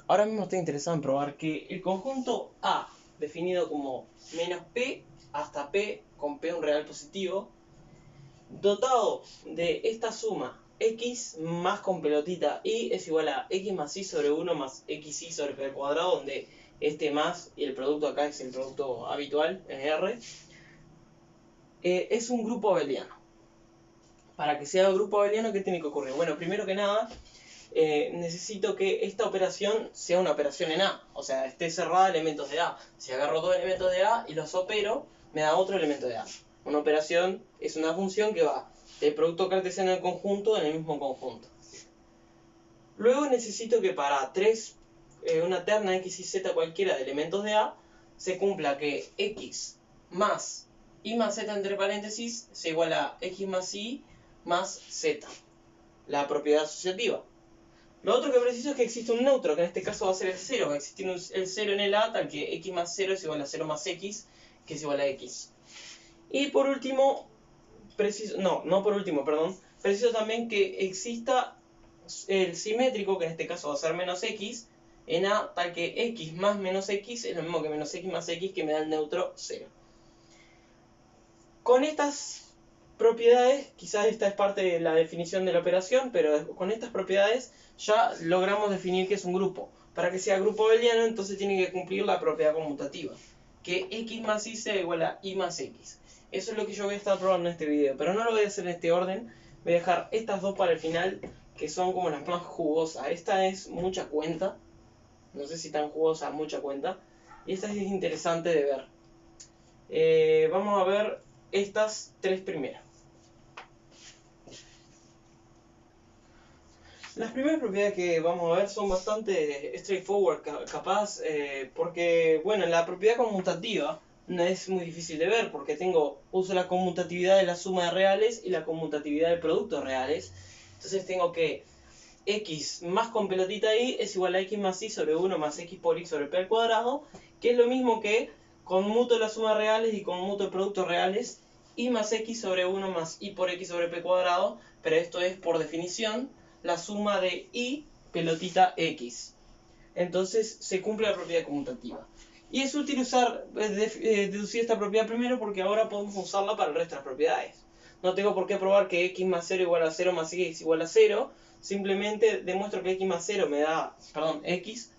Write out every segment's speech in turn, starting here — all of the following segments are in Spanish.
ahora mismo estoy interesado en probar que el conjunto A, definido como menos P hasta P con P un real positivo, dotado de esta suma x más con pelotita y es igual a x más y sobre 1 más xy sobre p al cuadrado, donde este más y el producto acá es el producto habitual en R, es un grupo abeliano. Para que sea un grupo abeliano, ¿qué tiene que ocurrir? Bueno, primero que nada, necesito que esta operación sea una operación en A, o sea, esté cerrada de elementos de A. Si agarro dos elementos de A y los opero, me da otro elemento de A. Una operación es una función que va del producto cartesiano del conjunto en el mismo conjunto. Luego necesito que para una terna x y z cualquiera de elementos de A, se cumpla que x más y más z entre paréntesis se iguala a x más y más z, la propiedad asociativa. Lo otro que preciso es que existe un neutro, que en este caso va a ser el 0. Va a existir el 0 en el A, tal que x más 0 es igual a 0 más x, que es igual a x. Y por último, preciso también que exista el simétrico, que en este caso va a ser menos x, en A, tal que x más menos x es lo mismo que menos x más x, que me da el neutro 0. Con estas propiedades, quizás esta es parte de la definición de la operación, pero con estas propiedades ya logramos definir que es un grupo. Para que sea grupo abeliano, entonces tiene que cumplir la propiedad conmutativa, que x más y sea igual a y más x. Eso es lo que yo voy a estar probando en este video, pero no lo voy a hacer en este orden. Voy a dejar estas dos para el final, que son como las más jugosas. Esta es mucha cuenta, no sé si tan jugosa, mucha cuenta, y esta es interesante de ver. Vamos a ver estas tres primeras. Las primeras propiedades que vamos a ver son bastante straightforward, capaz, porque, bueno, la propiedad conmutativa no es muy difícil de ver, porque uso la conmutatividad de la suma de reales y la conmutatividad del producto de reales. Entonces tengo que x más con pelotita y es igual a x más y sobre 1 más x por y sobre p al cuadrado, que es lo mismo que conmuto la suma de reales y conmuto el producto de reales, y más x sobre 1 más y por x sobre p cuadrado, pero esto es por definición la suma de y pelotita x. Entonces se cumple la propiedad conmutativa. Y es útil deducir esta propiedad primero, porque ahora podemos usarla para el resto de las propiedades. No tengo por qué probar que x más 0 igual a 0 más x igual a 0. Simplemente demuestro que x más 0 me da, x.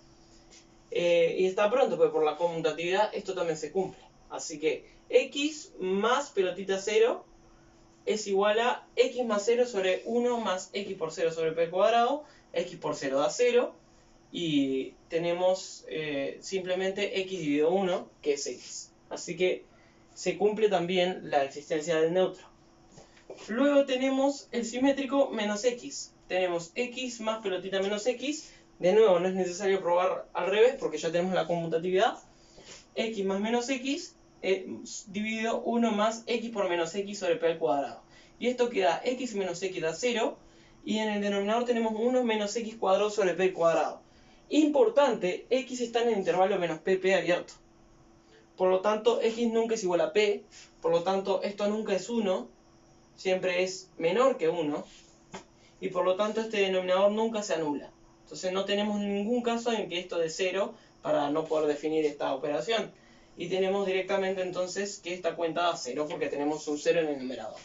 Y está pronto, porque por la conmutatividad esto también se cumple. Así que x más pelotita 0 es igual a x más 0 sobre 1 más x por 0 sobre p al cuadrado. X por 0 da 0. Y tenemos simplemente x dividido 1, que es x. Así que se cumple también la existencia del neutro. Luego tenemos el simétrico menos x. Tenemos x más pelotita menos x. De nuevo, no es necesario probar al revés, porque ya tenemos la conmutatividad. X más menos x dividido 1 más x por menos x sobre p al cuadrado. Y esto queda x menos x da 0. Y en el denominador tenemos 1 menos x cuadrado sobre p al cuadrado. Importante, x está en el intervalo menos p abierto. Por lo tanto, x nunca es igual a p. Por lo tanto, esto nunca es 1. Siempre es menor que 1. Y por lo tanto, este denominador nunca se anula. Entonces no tenemos ningún caso en que esto dé 0 para no poder definir esta operación. Y tenemos directamente entonces que esta cuenta da 0, porque tenemos un 0 en el numerador.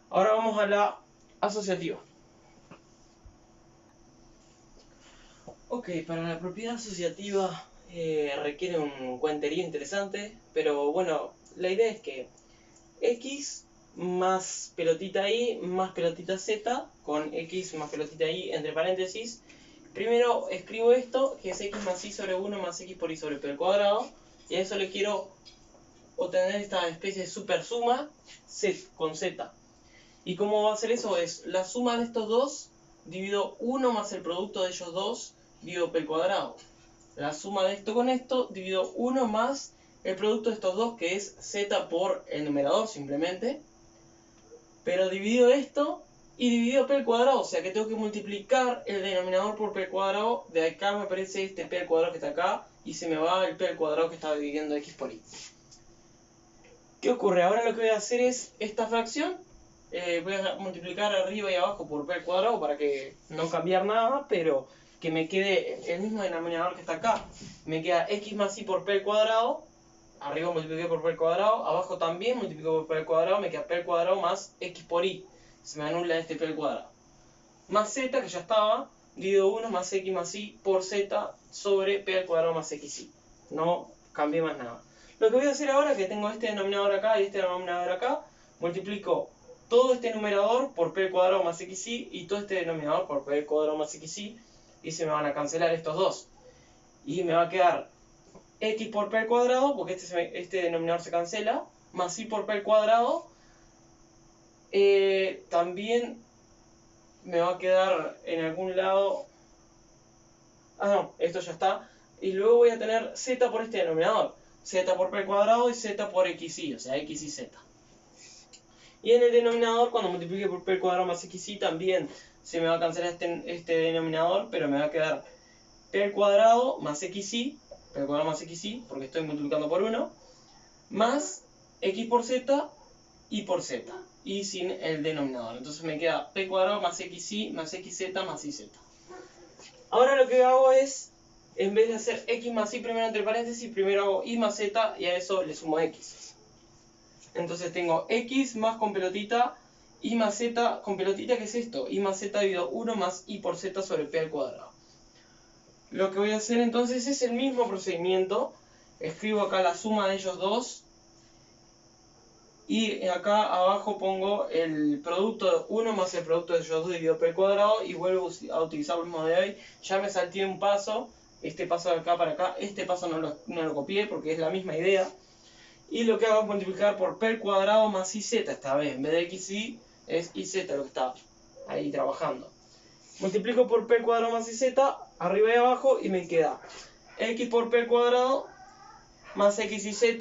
Ahora vamos a la asociativa. Ok, para la propiedad asociativa requiere un cuenterío interesante, pero bueno, la idea es que x más pelotita y más pelotita z con x más pelotita y entre paréntesis. Primero escribo esto, que es x más y sobre 1 más x por y sobre p al cuadrado, y a eso le quiero obtener esta especie de supersuma con z. ¿Y cómo va a ser eso? Es la suma de estos dos dividido 1 más el producto de ellos dos dividido p al cuadrado. La suma de esto con esto dividido 1 más el producto de estos dos, que es z por el numerador simplemente, pero dividido esto y dividido p al cuadrado, o sea que tengo que multiplicar el denominador por p al cuadrado. De acá me aparece este p al cuadrado que está acá y se me va el p al cuadrado que estaba dividiendo x por y. ¿Qué ocurre? Ahora lo que voy a hacer es esta fracción, voy a multiplicar arriba y abajo por p al cuadrado para que no cambiar nada, pero que me quede el mismo denominador que está acá. Me queda x más y por p al cuadrado. Arriba multipliqué por p al cuadrado. Abajo también multiplico por p al cuadrado. Me queda p al cuadrado más x por y. Se me anula este p al cuadrado. Más z, que ya estaba, dividido 1 más x más y por z sobre p al cuadrado más xy. No cambié más nada. Lo que voy a hacer ahora, que tengo este denominador acá y este denominador acá, multiplico todo este numerador por p al cuadrado más xy y todo este denominador por p al cuadrado más xy, y se me van a cancelar estos dos. Y me va a quedar x por p al cuadrado, porque este denominador se cancela, más y por p al cuadrado. También me va a quedar en algún lado... Ah, no, esto ya está. Y luego voy a tener z por este denominador. Z por p al cuadrado y z por xy, o sea, x y z. Y en el denominador, cuando multiplique por p al cuadrado más xy, también se me va a cancelar este denominador, pero me va a quedar p al cuadrado más xy, p al cuadrado más xy, porque estoy multiplicando por 1, más x por z y por z, y sin el denominador. Entonces me queda p cuadrado más xy más xz más yz. Ahora lo que hago es, en vez de hacer x más y primero entre paréntesis, primero hago y más z y a eso le sumo x. Entonces tengo x más con pelotita, y más z con pelotita, ¿qué es esto? Y más z dividido 1 más y por z sobre p al cuadrado. Lo que voy a hacer entonces es el mismo procedimiento. Escribo acá la suma de ellos dos. Y acá abajo pongo el producto de 1 más el producto de ellos dos dividido p al cuadrado. Y vuelvo a utilizar lo mismo de hoy. Ya me salté un paso. Este paso de acá para acá. Este paso no lo copié porque es la misma idea. Y lo que hago es multiplicar por p al cuadrado más iz esta vez. En vez de xy es iz lo que está ahí trabajando. Multiplico por p al cuadrado más iz, arriba y abajo, y me queda x por p al cuadrado más xyz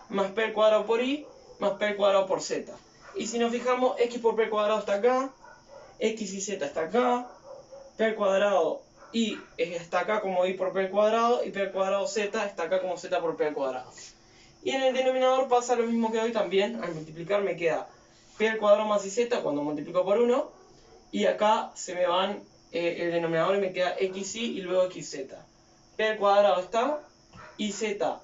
más p al cuadrado por y más p al cuadrado por z. Y si nos fijamos, x por p al cuadrado está acá, xyz está acá, p al cuadrado y está acá como y por p al cuadrado, y p al cuadrado z está acá como z por p al cuadrado. Y en el denominador pasa lo mismo que hoy también. Al multiplicar me queda p al cuadrado más iz cuando multiplico por 1. Y acá se me van el denominador y me queda xy y luego xz. P al cuadrado está, iz está,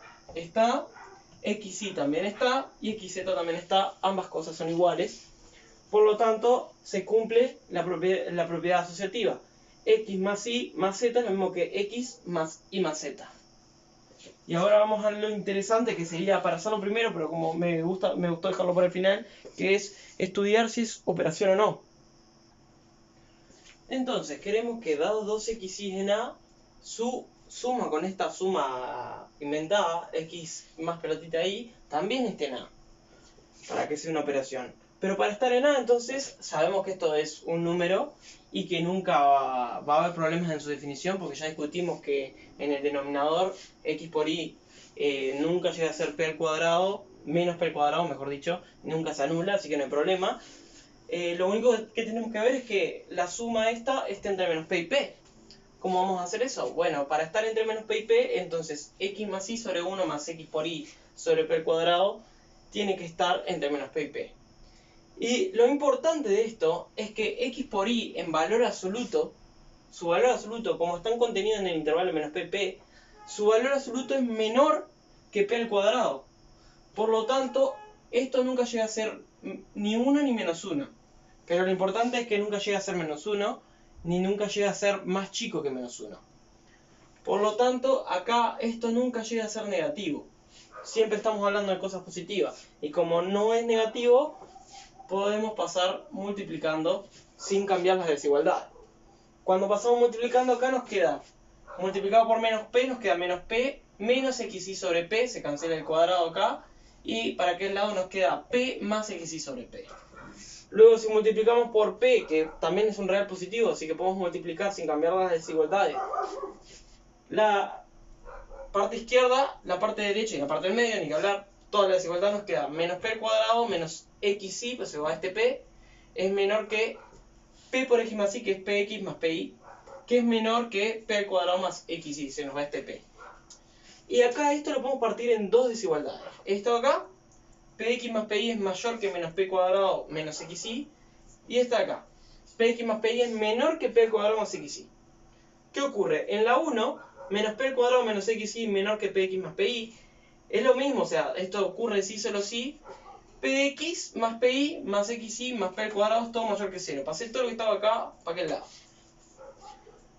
xy también está y xz también está. Ambas cosas son iguales. Por lo tanto, se cumple la propiedad asociativa. X más y más z es lo mismo que x más y más z. Y ahora vamos a lo interesante, que sería para hacerlo primero, pero como me gustó dejarlo para el final, que es estudiar si es operación o no. Entonces, queremos que dado 2xy en A, su suma con esta suma inventada, x más pelotita y, también esté en A, para que sea una operación. Pero para estar en A, entonces, sabemos que esto es un número y que nunca va a haber problemas en su definición, porque ya discutimos que en el denominador x por y nunca llega a ser p al cuadrado, menos p al cuadrado, mejor dicho, nunca se anula, así que no hay problema. Lo único que tenemos que ver es que la suma esta esté entre menos p y p. ¿Cómo vamos a hacer eso? Bueno, para estar entre menos p y p, entonces x más y sobre 1 más x por y sobre p al cuadrado tiene que estar entre menos p y p. Y lo importante de esto es que x por y en valor absoluto, su valor absoluto, como están contenidos en el intervalo menos p y p, su valor absoluto es menor que p al cuadrado. Por lo tanto, esto nunca llega a ser ni 1 ni menos 1. Pero lo importante es que nunca llega a ser menos 1, ni nunca llega a ser más chico que menos 1. Por lo tanto, acá esto nunca llega a ser negativo. Siempre estamos hablando de cosas positivas. Y como no es negativo, podemos pasar multiplicando sin cambiar las desigualdades. Cuando pasamos multiplicando acá nos queda, multiplicado por menos p, nos queda menos p, menos xy sobre p, se cancela el cuadrado acá, y para aquel lado nos queda p más xy sobre p. Luego si multiplicamos por p, que también es un real positivo, así que podemos multiplicar sin cambiar las desigualdades, la parte izquierda, la parte derecha y la parte del medio, ni que hablar, toda la desigualdad nos queda menos p al cuadrado menos xy, pues se va a este p, es menor que p por x más y, que es px más pi, que es menor que p al cuadrado más xy, se nos va este p. Y acá esto lo podemos partir en dos desigualdades. Esto acá, px más pi es mayor que menos p cuadrado menos xy, y esta acá, px más pi es menor que p al cuadrado más xy. ¿Qué ocurre? En la 1, menos p al cuadrado menos xy menor que px más pi. Es lo mismo, o sea, esto ocurre si solo si px más pi más xy más p al cuadrado es todo mayor que 0. Pasé todo lo que estaba acá para aquel lado.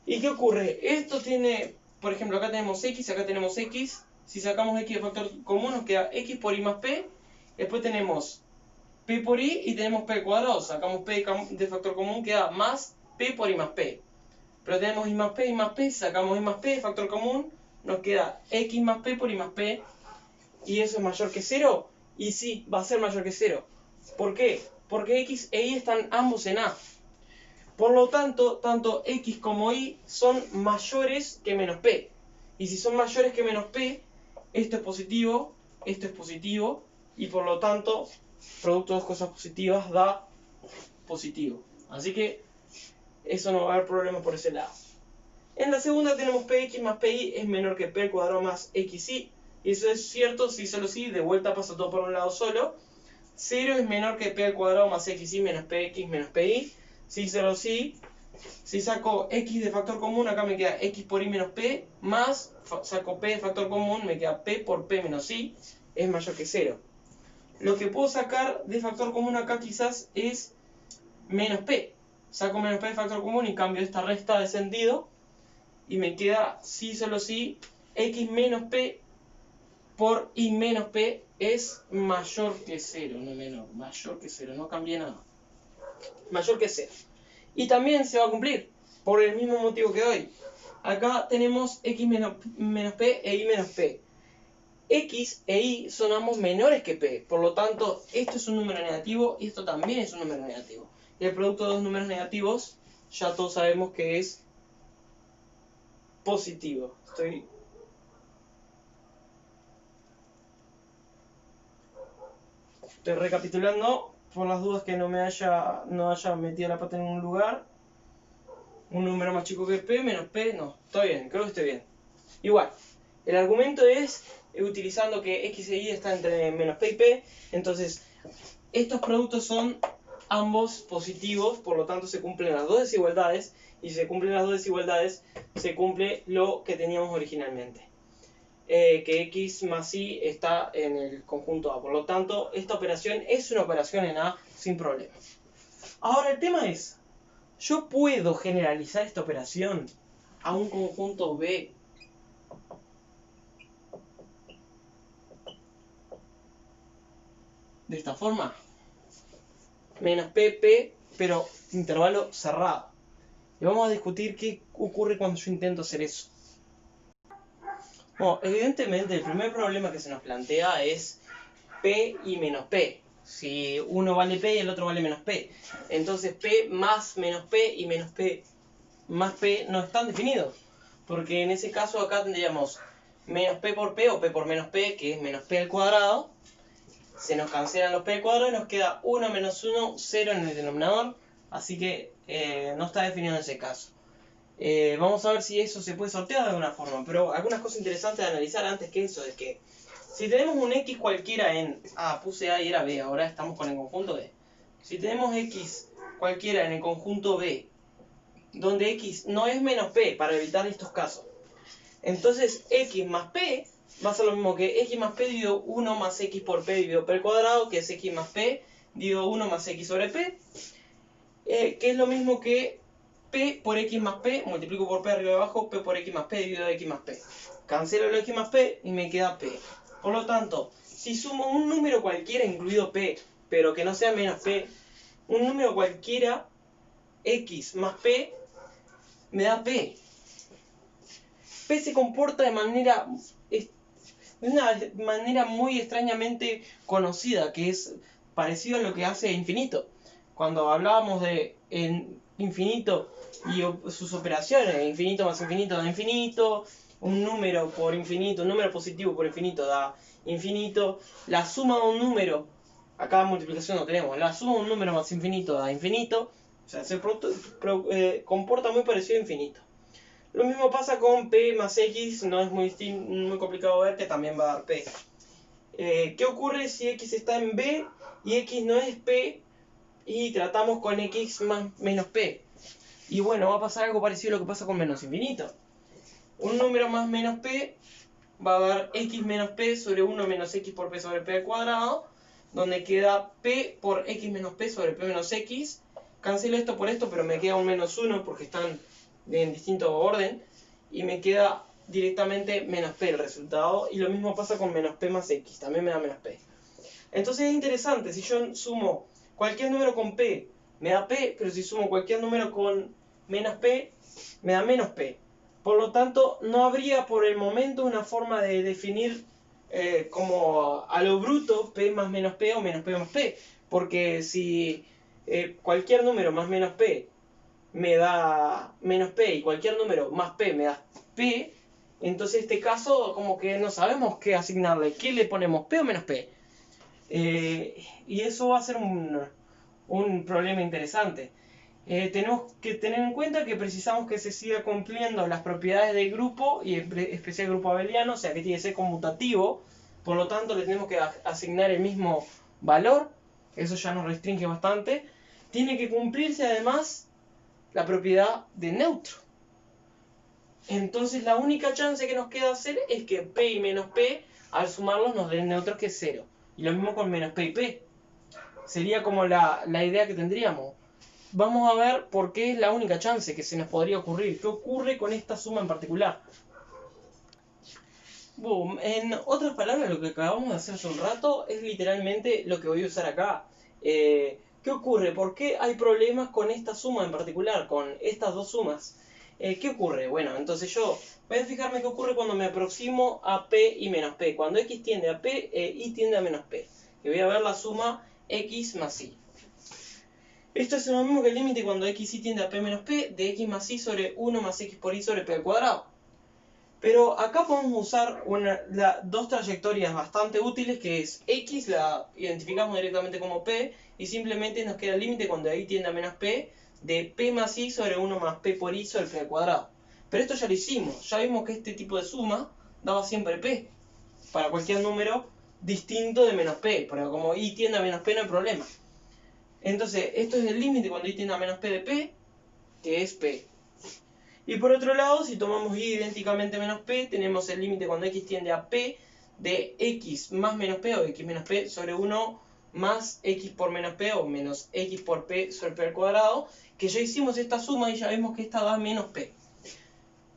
¿Y qué ocurre? Esto tiene, por ejemplo, acá tenemos x, acá tenemos x. Si sacamos x de factor común nos queda x por y más p. Después tenemos p por y y tenemos p al cuadrado. Sacamos p de factor común, queda más p por y más p. Pero tenemos y más p, sacamos y más p de factor común, nos queda x más p por y más p. ¿Y eso es mayor que 0? Y sí, va a ser mayor que 0. ¿Por qué? Porque x e y están ambos en A. Por lo tanto, tanto x como y son mayores que menos p. Y si son mayores que menos p, esto es positivo, y por lo tanto, producto de dos cosas positivas da positivo. Así que eso no va a haber problema por ese lado. En la segunda tenemos px más pi es menor que p al cuadrado más xy. Y eso es cierto si solo si, de vuelta pasa todo por un lado solo. 0 es menor que p al cuadrado más xy menos px menos pi. Si solo si, si saco x de factor común, acá me queda x por y menos p, más saco p de factor común, me queda p por p menos y, es mayor que 0. Lo que puedo sacar de factor común acá quizás es menos p. Saco menos p de factor común y cambio esta resta de sentido. Y me queda, si solo si, x menos p por y menos p es mayor que 0, no menor, mayor que 0, no cambié nada. Mayor que 0. Y también se va a cumplir, por el mismo motivo que hoy. Acá tenemos x menos p e y menos p. X e y son ambos menores que p, por lo tanto, esto es un número negativo y esto también es un número negativo. Y el producto de dos números negativos, ya todos sabemos que es positivo. Estoy recapitulando por las dudas que no haya metido la pata en un lugar. Un número más chico que p, menos p, no, está bien, creo que esté bien. Igual, el argumento es utilizando que x e y está entre menos p y p, entonces estos productos son ambos positivos, por lo tanto se cumplen las dos desigualdades, y si se cumplen las dos desigualdades, se cumple lo que teníamos originalmente. Que x más y está en el conjunto A, por lo tanto esta operación es una operación en A sin problema. Ahora el tema es, ¿yo puedo generalizar esta operación a un conjunto B de esta forma? Menos p, pero intervalo cerrado. Y vamos a discutir qué ocurre cuando yo intento hacer eso. Bueno, evidentemente el primer problema que se nos plantea es p y menos p. Si uno vale p y el otro vale menos p. Entonces p más menos p y menos p más p no están definidos. Porque en ese caso acá tendríamos menos p por p o p por menos p, que es menos p al cuadrado. Se nos cancelan los p al cuadrado y nos queda 1 menos 1, 0 en el denominador. Así que no está definido en ese caso. Vamos a ver si eso se puede sortear de alguna forma. Pero algunas cosas interesantes de analizar antes que eso es que si tenemos un x cualquiera en... puse A y era B, ahora estamos con el conjunto B. Si tenemos x cualquiera en el conjunto B, donde x no es menos p, para evitar estos casos, entonces x más p va a ser lo mismo que x más p dividido 1 más x por p dividido p al cuadrado, que es x más p dividido 1 más x sobre p, que es lo mismo que p por x más p, multiplico por p arriba y abajo, p por x más p dividido x más p. Cancelo el x más p y me queda p. Por lo tanto, si sumo un número cualquiera incluido p, pero que no sea menos p, un número cualquiera, x más p, me da p. P se comporta de una manera muy extrañamente conocida, que es parecido a lo que hace infinito. Cuando hablábamos de infinito y sus operaciones, infinito más infinito da infinito, un número por infinito, un número positivo por infinito da infinito, la suma de un número, acá multiplicación no tenemos, la suma de un número más infinito da infinito, o sea, se comporta muy parecido a infinito. Lo mismo pasa con p más x, no es muy complicado ver que también va a dar p. ¿Qué ocurre si x está en b y x no es p y tratamos con x más menos p? Y bueno, va a pasar algo parecido a lo que pasa con menos infinito. Un número más menos p va a dar x menos p sobre 1 menos x por p sobre p al cuadrado, donde queda p por x menos p sobre p menos x. Cancelo esto por esto, pero me queda un menos 1 porque están en distinto orden. Y me queda directamente menos p el resultado. Y lo mismo pasa con menos p más x, también me da menos p. Entonces es interesante, si yo sumo cualquier número con p, me da p, pero si sumo cualquier número con menos p, me da menos p. Por lo tanto, no habría por el momento una forma de definir como a lo bruto p más menos p o menos p más p. Porque si cualquier número más menos p me da menos p y cualquier número más p me da p, entonces en este caso como que no sabemos qué asignarle. ¿Qué le ponemos, p o menos p? Y eso va a ser un problema interesante. Tenemos que tener en cuenta que precisamos que se siga cumpliendo las propiedades del grupo, y en especial el grupo abeliano, o sea que tiene que ser conmutativo, por lo tanto le tenemos que asignar el mismo valor, eso ya nos restringe bastante. Tiene que cumplirse además la propiedad de neutro. Entonces la única chance que nos queda hacer es que p y menos p, al sumarlos nos den neutro que es 0. Y lo mismo con menos p y p. Sería como la idea que tendríamos. Vamos a ver por qué es la única chance que se nos podría ocurrir. ¿Qué ocurre con esta suma en particular? Boom. En otras palabras, lo que acabamos de hacer hace un rato es literalmente lo que voy a usar acá. ¿Qué ocurre? ¿Por qué hay problemas con esta suma en particular? Con estas dos sumas. ¿Qué ocurre? Bueno, entonces yo voy a fijarme qué ocurre cuando me aproximo a p y menos p. Cuando x tiende a p, y tiende a menos p. Y voy a ver la suma x más y. Esto es lo mismo que el límite cuando x y tiende a p menos p de x más y sobre 1 más x por y sobre p al cuadrado. Pero acá podemos usar dos trayectorias bastante útiles, que es x la identificamos directamente como p y simplemente nos queda el límite cuando y tiende a menos p de p más y sobre 1 más p por y sobre p al cuadrado. Pero esto ya lo hicimos, ya vimos que este tipo de suma daba siempre p para cualquier número distinto de menos p, porque como y tiende a menos p no hay problema. Entonces, esto es el límite cuando y tiende a menos p de p, que es p. Y por otro lado, si tomamos y idénticamente menos p, tenemos el límite cuando x tiende a p de x más menos p o x menos p sobre 1 más x por menos p o menos x por p sobre p al cuadrado, que ya hicimos esta suma y ya vimos que esta da menos p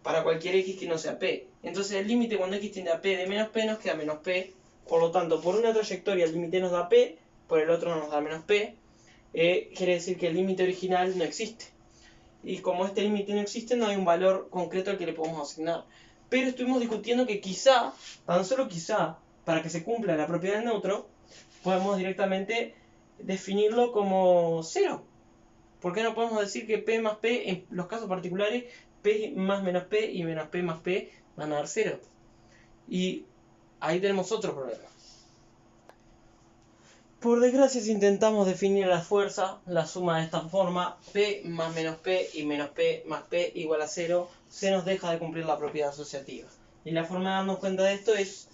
para cualquier x que no sea p. Entonces el límite cuando x tiende a p de menos p nos queda menos p. Por lo tanto, por una trayectoria el límite nos da p, por el otro nos da menos p. Quiere decir que el límite original no existe. Y como este límite no existe, no hay un valor concreto al que le podemos asignar. Pero estuvimos discutiendo que quizá, tan solo quizá, para que se cumpla la propiedad del neutro, podemos directamente definirlo como 0. ¿Por qué no podemos decir que p más p, en los casos particulares, p más menos p y menos p más p van a dar 0? Y ahí tenemos otro problema. Por desgracia, si intentamos definir a la fuerza la suma de esta forma, p más menos p y menos p más p igual a 0, se nos deja de cumplir la propiedad asociativa. Y la forma de darnos cuenta de esto es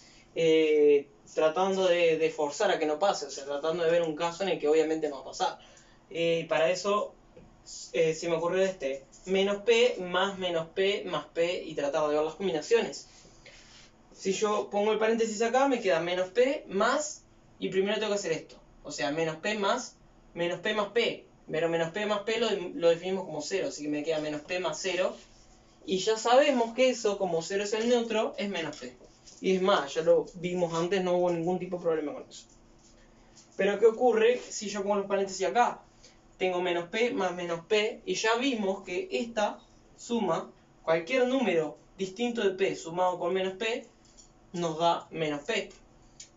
tratando de forzar a que no pase, o sea, tratando de ver un caso en el que obviamente no va a pasar. Para eso se me ocurrió menos p más p y tratar de ver las combinaciones. Si yo pongo el paréntesis acá, me queda menos p más, y primero tengo que hacer esto. O sea, menos p más p. Pero menos p más p lo definimos como 0, así que me queda menos p más 0. Y ya sabemos que eso, como 0 es el neutro, es menos p. Y es más, ya lo vimos antes, no hubo ningún tipo de problema con eso. Pero ¿qué ocurre si yo pongo los paréntesis acá? Tengo menos p más menos p, y ya vimos que esta suma, cualquier número distinto de p sumado con menos p, nos da menos p.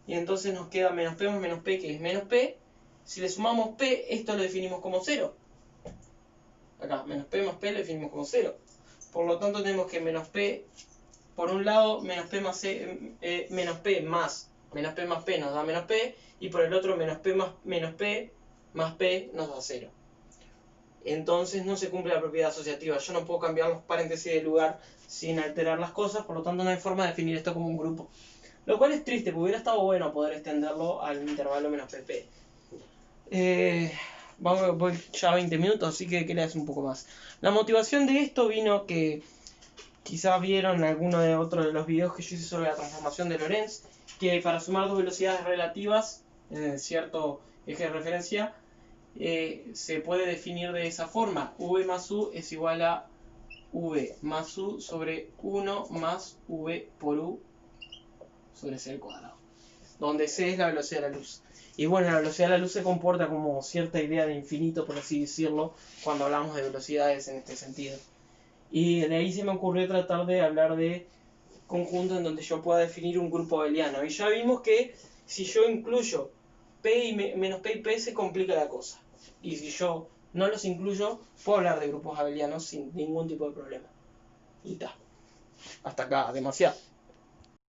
Y entonces nos queda menos p más menos p, que es menos p. Si le sumamos p, esto lo definimos como 0. Acá, menos p más p lo definimos como 0. Por lo tanto tenemos que menos p, por un lado, menos p más menos p más p nos da menos p. Y por el otro, menos p más p nos da 0. Entonces no se cumple la propiedad asociativa. Yo no puedo cambiar los paréntesis de lugar sin alterar las cosas, por lo tanto no hay forma de definir esto como un grupo. Lo cual es triste, porque hubiera estado bueno poder extenderlo al intervalo menos pp. voy ya 20 minutos, así que leas un poco más. La motivación de esto vino que quizás vieron alguno de otros de los videos que yo hice sobre la transformación de Lorentz, que para sumar dos velocidades relativas en cierto eje de referencia, se puede definir de esa forma. V más U es igual a V más U sobre 1 más V por U sobre C al cuadrado, donde C es la velocidad de la luz. Y bueno, la velocidad de la luz se comporta como cierta idea de infinito, por así decirlo, cuando hablamos de velocidades en este sentido. Y de ahí se me ocurrió tratar de hablar de conjuntos en donde yo pueda definir un grupo abeliano. Y ya vimos que si yo incluyo P y menos P y P se complica la cosa. Y si yo no los incluyo, puedo hablar de grupos abelianos sin ningún tipo de problema. Y está. Hasta acá, demasiado.